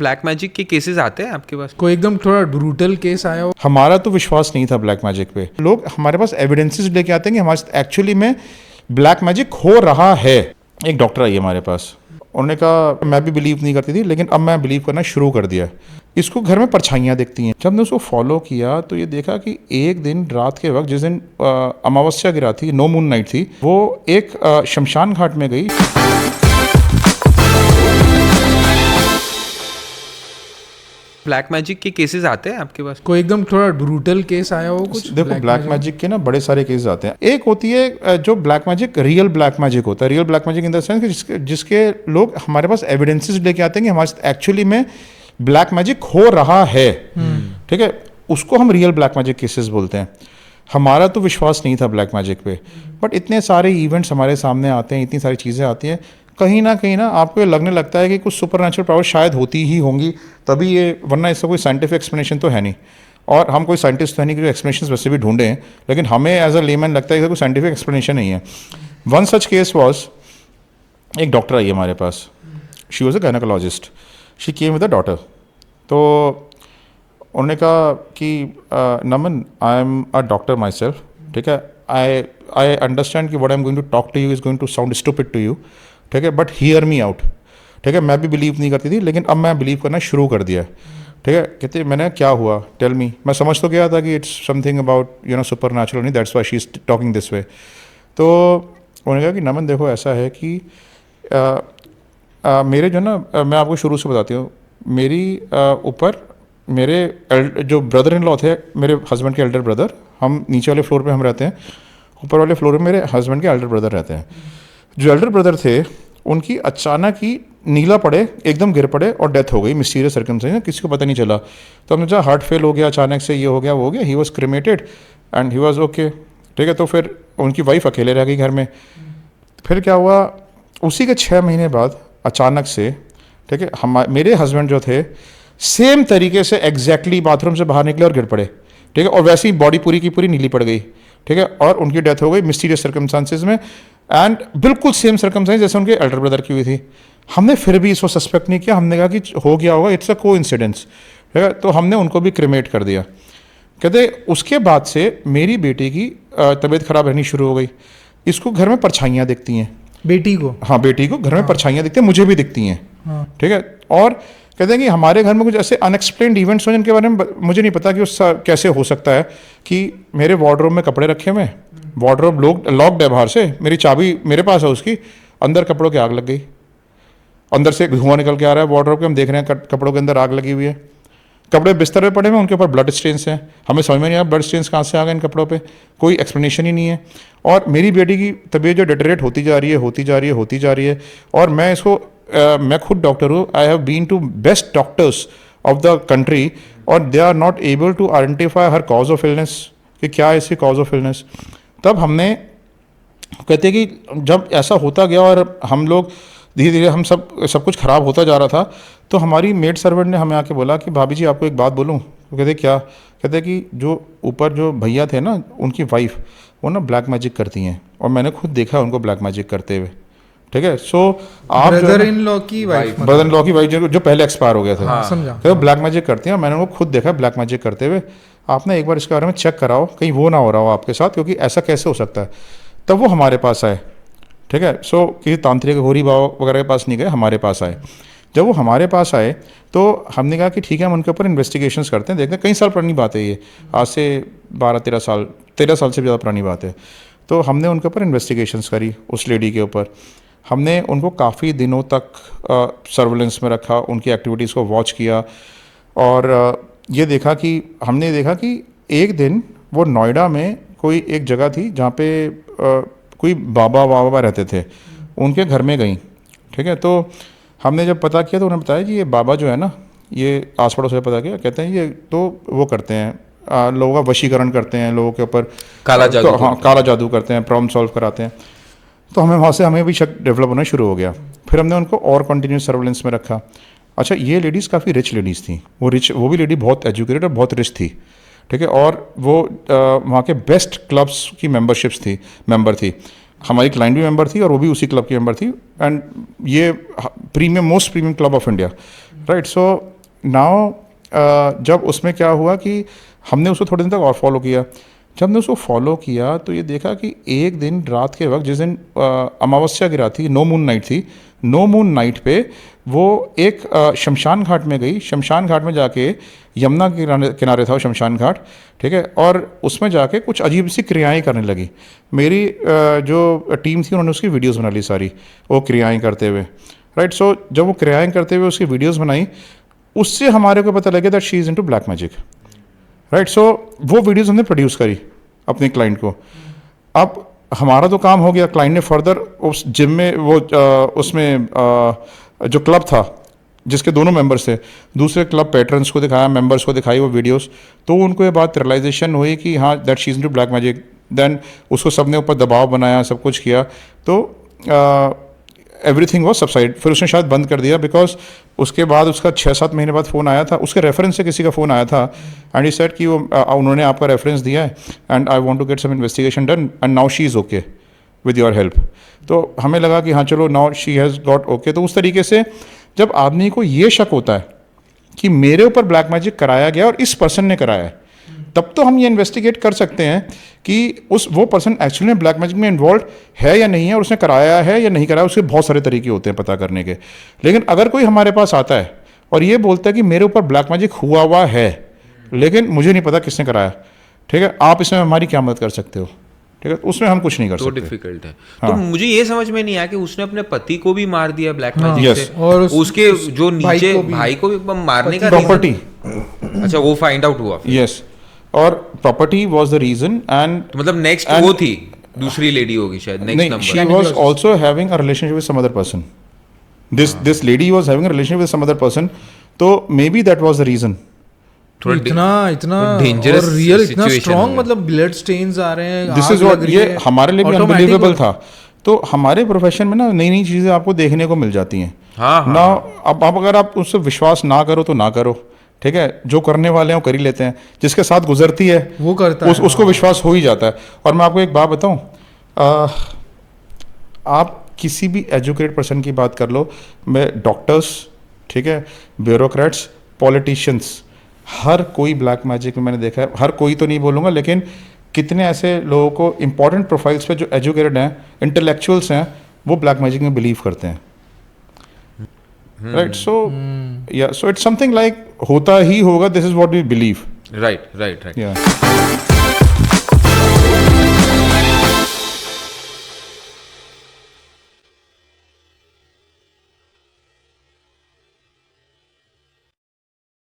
Black magic के cases आते हैं आपके पास? कोई एकदम थोड़ा ब्रूटल केस आया हो? हमारा तो विश्वास नहीं था ब्लैक मैजिक पे। लोग हमारे पास एविडेंसेस लेके आते हैं कि हमारे एक्चुअली में ब्लैक मैजिक हो रहा है। एक डॉक्टर आई हमारे पास, उन्होंने कहा मैं भी बिलीव नहीं करती थी लेकिन अब मैं बिलीव करना शुरू कर दिया। इसको घर में परछाइयाँ दिखती हैं। जब हमने उसको फॉलो किया तो ये देखा कि एक दिन रात के वक्त, जिस दिन अमावस्या की रात थी, नो मून नाइट थी, वो एक शमशान घाट में गई। ब्लैक मैजिक के केसेस आते हैं आपके पास? कोई एकदम थोड़ा ब्रूटल केस आया हो कुछ? देखो ब्लैक मैजिक के ना बड़े सारे केसेस आते हैं। एक होती है जो black magic, real black magic होता है। Real black magic in the sense कि जिसके लोग हमारे पास एविडेंसेस लेके आते हैं कि हमारे एक्चुअली में ब्लैक मैजिक हो रहा है। ठीक है, उसको हम रियल ब्लैक मैजिक केसेस बोलते हैं। हमारा तो विश्वास नहीं था ब्लैक मैजिक पे, बट इतने सारे इवेंट्स हमारे सामने आते हैं, इतनी सारी चीज़ें आती हैं, कहीं ना आपको लगने लगता है कि कुछ सुपर नेचुरल पावर शायद होती ही होंगी तभी ये, वरना इसका कोई साइंटिफिक एक्सप्लेनेशन तो है नहीं। और हम कोई साइंटिस्ट तो है नहीं कि जो एक्सप्लेनेशन वैसे भी ढूंढे हैं, लेकिन हमें एज अ लेमैन लगता है कि कोई साइंटिफिक एक्सप्लेनेशन नहीं है। वन सच केस वॉज, एक डॉक्टर आई हमारे पास, she was a gynaecologist, she came with a daughter. तो उन्होंने कहा कि Naman, I am a doctor myself, ठीक है, आई अंडरस्टैंड कि what I am going to talk to you is going to sound stupid to you, ठीक है, but hear me out. ठीक है, मैं भी बिलीव नहीं करती थी लेकिन अब मैं बिलीव करना शुरू कर दिया। ठीक है, कहते मैंने क्या हुआ, टेल मी। मैं समझ तो गया था कि it's something about supernatural, नहीं, that's why she is talking this way. तो उन्होंने कहा कि नमन देखो ऐसा है कि मेरे जो ना, मैं आपको शुरू से बताती हूँ, मेरी ऊपर मेरे जो ब्रदर इन लॉ थे, मेरे हस्बैंड के एल्डर ब्रदर, हम नीचे वाले फ्लोर पे हम रहते हैं, ऊपर वाले फ्लोर पे मेरे हस्बैंड के एल्डर ब्रदर रहते हैं। जो एल्डर ब्रदर थे उनकी अचानक ही नीला पड़े, एकदम गिर पड़े और डेथ हो गई, मिस्टीरियस सर्कमस्टेंस, किसी को पता नहीं चला। तो हमने कहा हार्ट फेल हो गया अचानक से, ये हो गया वो हो गया। He was cremated and he was okay. ठीक है, तो फिर उनकी वाइफ अकेले रह गई घर में। फिर क्या हुआ, उसी के 6 महीने बाद अचानक से, ठीक है, मेरे हस्बैंड जो थे सेम तरीके से एग्जैक्टली बाथरूम से बाहर निकले और गिर पड़े। ठीक है, और वैसे ही बॉडी पूरी की पूरी नीली पड़ गई। ठीक है, और उनकी डेथ हो गई मिस्टीरियस सर्कमस्टांसेस में, एंड बिल्कुल सेम सर्कमस्टांस जैसे उनके एल्डर ब्रदर की हुई थी। हमने फिर भी इसको सस्पेक्ट नहीं किया, हमने कहा कि हो गया होगा, इट्स अ कोइंसिडेंस। ठीक है, तो हमने उनको भी क्रिमेट कर दिया। कहते उसके बाद से मेरी बेटी की तबीयत खराब रहनी शुरू हो गई। इसको घर में परछाइयाँ दिखती हैं। बेटी को? हाँ, बेटी को घर में परछाइयाँ दिखती हैं, मुझे भी दिखती हैं। ठीक है, और कहते हैं कि हमारे घर में कुछ ऐसे अनएक्सप्लेन्ड इवेंट्स हो जिनके बारे में मुझे नहीं पता कि उस कैसे हो सकता है कि मेरे वार्डरोब में कपड़े रखे हुए हैं, वार्डरोब लॉक्ड है बाहर से, मेरी चाबी मेरे पास है उसकी, अंदर कपड़ों की आग लग गई, अंदर से धुआं निकल के आ रहा है वार्डरोब के, हम देख रहे हैं कपड़ों के अंदर आग लगी हुई है, कपड़े बिस्तर पे पड़े हुए हैं, उनके ऊपर ब्लड स्टेन्स हैं, हमें समझ में नहीं आया ब्लड स्टेन्स कहाँ से आ गए इन कपड़ों पे, कोई एक्सप्लेनेशन ही नहीं है। और मेरी बेटी की तबीयत जो डिटेरिएट होती जा रही है, और मैं इसको मैं खुद डॉक्टर हूँ, I have been to best doctors of the country, और they are not able to identify her cause of illness कि क्या है इसकी कॉज ऑफ इलनेस। तब हमने कहते कि जब ऐसा होता गया और हम लोग धीरे धीरे हम सब कुछ ख़राब होता जा रहा था, तो हमारी मेड सर्वेंट ने हमें आके बोला कि भाभी जी आपको एक बात बोलूँ। तो कहते क्या? कहते कि जो ऊपर जो भैया थे ना, उनकी वाइफ, वो ना ब्लैक मैजिक करती हैं, और मैंने खुद देखा उनको ब्लैक मैजिक करते हुए। ठीक है, सो आप ब्रदर इन लॉ की वाइफ जो पहले एक्सपायर हो गए थे, हाँ, समझा, तो ब्लैक मैजिक करती हैं, मैंने उनको खुद देखा ब्लैक मैजिक करते हुए। आप ना एक बार इसके बारे में चेक कराओ, कहीं वो ना हो रहा हो आपके साथ, क्योंकि ऐसा कैसे हो सकता है। तब वो हमारे पास आए। ठीक है, सो किसी तांत्रिक होरी बाबा वगैरह के पास नहीं गए, हमारे पास आए। जब वो हमारे पास आए तो हमने कहा कि ठीक है, हम उनके ऊपर इन्वेस्टिगेशंस करते हैं, देखते हैं, कई साल पुरानी बात है ये, आज से 13 साल से भी ज़्यादा पुरानी बात है। तो हमने उनके ऊपर इन्वेस्टिगेशंस करी, उस लेडी के ऊपर। हमने उनको काफ़ी दिनों तक सर्वेलेंस में रखा, उनकी एक्टिविटीज़ को वॉच किया, और हमने देखा कि एक दिन वो नोएडा में कोई एक जगह थी जहाँ पे कोई बाबा रहते थे, उनके घर में गई। ठीक है, तो हमने जब पता किया तो उन्होंने बताया कि ये बाबा जो है ना, ये आस पड़ोस से पता किया, कहते हैं ये तो वो करते हैं, लोगों का वशीकरण करते हैं, लोगों के ऊपर काला जादू, हाँ, काला जादू करते हैं, प्रॉब्लम सॉल्व कराते हैं। तो हमें भी शक डेवलप होना शुरू हो गया। फिर हमने उनको और कंटिन्यूस सर्वेलेंस में रखा। अच्छा, ये लेडीज़ काफ़ी रिच लेडीज़ थी, वो भी लेडी बहुत एजुकेटेड और बहुत रिच थी। ठीक है, और वो वहाँ के बेस्ट क्लब्स की मेंबर थी। हमारी क्लाइंट भी मेंबर थी और वो भी उसी क्लब की मेंबर थी, एंड ये most premium club of India, right. So now जब उसमें क्या हुआ कि हमने उसको थोड़े दिन तक और फॉलो किया. जब हमने उसको फॉलो किया तो ये देखा कि एक दिन रात के वक्त, जिस दिन अमावस्या की रात थी, नो मून नाइट थी, नो मून नाइट पे वो एक शमशान घाट में गई. शमशान घाट में जाके, यमुना के किनारे था वो शमशान घाट, ठीक है, और उसमें जाके कुछ अजीब सी क्रियाएं करने लगी. मेरी जो टीम थी उन्होंने उसकी वीडियोस बना ली सारी, वो क्रियाएं करते हुए. राइट. सो जब वो क्रियाएं करते हुए उसकी वीडियोस बनाई, उससे हमारे को पता लगा that she is into black magic. Right. So वो वीडियोस हमने प्रोड्यूस करी अपने क्लाइंट को. अब हमारा तो काम हो गया. क्लाइंट ने फर्दर उस जिम में वो उसमें जो क्लब था जिसके दोनों मेंबर्स थे, दूसरे क्लब पैट्रन्स को दिखाया, मेंबर्स को दिखाई वो वीडियोस. तो उनको ये बात रियलाइजेशन हुई कि हाँ that she is into black magic. Then उसको सबने ऊपर दबाव बनाया, सब कुछ किया, तो एवरीथिंग वॉज सबसाइड. फिर उसने शायद बंद कर दिया बिकॉज उसके बाद उसका 6-7 महीने बाद फ़ोन आया था, उसके रेफरेंस से किसी का फ़ोन आया था, एंड ही सेड कि वो उन्होंने आपका रेफरेंस दिया है and I want to get some investigation done and now she is okay with your help. तो हमें लगा कि हाँ चलो now she has got okay. तो उस तरीके से जब आदमी को ये शक होता है कि मेरे ऊपर ब्लैक मैजिक कराया गया और इस पर्सन ने कराया है, तब तो हम ये इन्वेस्टिगेट कर सकते हैं कि वो पर्सन एक्चुअली में ब्लैक मैजिक में इन्वॉल्व है या नहीं है, और उसने कराया है या नहीं कराया. उसके बहुत सारे तरीके होते हैं पता करने के. लेकिन अगर कोई हमारे पास आता है और ये बोलता है कि मेरे ऊपर ब्लैक मैजिक हुआ है लेकिन मुझे नहीं पता किसने कराया, ठीक है, आप इसमें हमारी क्या मदद कर सकते हो, ठीक है, उसमें हम कुछ नहीं कर सकते. डिफिकल्ट है. हाँ. तो मुझे ये समझ में नहीं आया कि उसने अपने पति को भी मार दिया ब्लैक मैजिक Yes. से, और उसके जो नीचे को भी- भाई को भी मारने का प्रॉपर्टी. reason- अच्छा, वो फाइंड आउट हुआ फिर. यस. और property was the reason. And तो मतलब नेक्स्ट And- वो थी, दूसरी लेडी होगी शायद नेक्स्ट नहीं, she number. was also having a relationship with some other person. This lady was having a relationship with some other person. तो maybe that was the reason. थोड़ा इतना dangerous और रियल इतना situation स्ट्रॉन्ग, है. मतलब blood stains आ रहे हैं. This आग इज लग व्हाट रही ये है, हमारे लिए भी automatic अनबिलीवेबल हो- था. तो हमारे प्रोफेशन में ना नई नई चीज़ें आपको देखने को मिल जाती हैं. हाँ, हाँ, ना अब अगर आप उससे विश्वास ना करो तो ना करो, ठीक है, जो करने वाले हैं वो कर ही लेते हैं. जिसके साथ गुजरती है वो करता है. उसको विश्वास हो ही जाता है. और मैं आपको एक बात बताऊं, आप किसी भी एजुकेटेड पर्सन की बात कर लो, मैं डॉक्टर्स, ठीक है, ब्यूरोक्रेट्स, पॉलिटिशियंस, हर कोई ब्लैक मैजिक में मैंने देखा है. हर कोई तो नहीं बोलूँगा, लेकिन कितने ऐसे लोगों को इंपॉर्टेंट प्रोफाइल्स पे जो एजुकेटेड हैं, इंटेलेक्चुअल्स हैं, वो ब्लैक मैजिक में बिलीव करते हैं. राइट. सो या सो इट्स समथिंग लाइक होता ही होगा. This is what we believe. Right right right. या